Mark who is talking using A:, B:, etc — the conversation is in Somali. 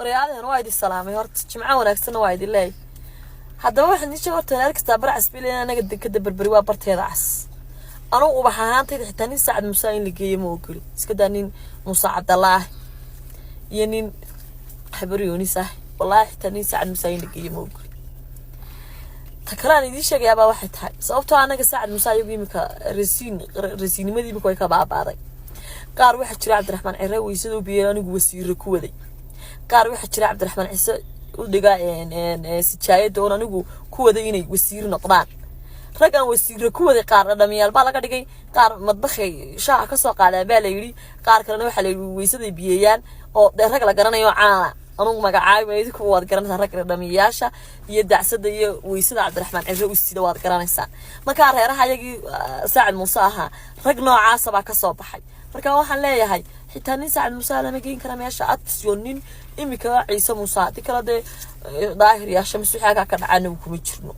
A: ورياضي وايد السلام هرت جمعة ونكسنا وايد الله هذا واحد نيجي ورت نارك استبر عسبيلي أنا قد كده بربروا برت هذا عس أنا وبحان تيجي تاني سعد مساين اللي جاي موكل سكدانين مساعد الله ينين حبريوني صح والله تاني سعد مساين اللي جاي موكل تكراني دي شيء يا با واحد هاي صوبته أنا كسعد مسايب يمك رسين ما دي بكوي كباب بعضي قار واحد شري عبد الرحمن عراوي يسدو بيراني وسير كودي قار واحد شري عبد الرحمن عيسى ودقا ان سجايد دون انغو كودي inay wasiir noqdaan ragan wasiir kuwada qaar dhamayaal baa laga dhigay qaar madbaxay shaaca ka soo qaaday baa la yiri qaar kalena waxa la weysada biyayaan oo rag la garanayo caana anu magacaabay idinku wad garanaysaa rag dhamayaasha iyo dacsada iyo weysada Cabdiraxmaan Ciro u sida wad garanaysaa marka reeraha ayagii Saacid Muuse aha rag noocaas baa ka soo baxay marka waxaan leeyahay xitaa nin Saacid Muuse lama geyn kara meesha adsiyoonin imika Ciise Muuse tikala de daahir ya shamsu xaga ka dhacana kuma jirno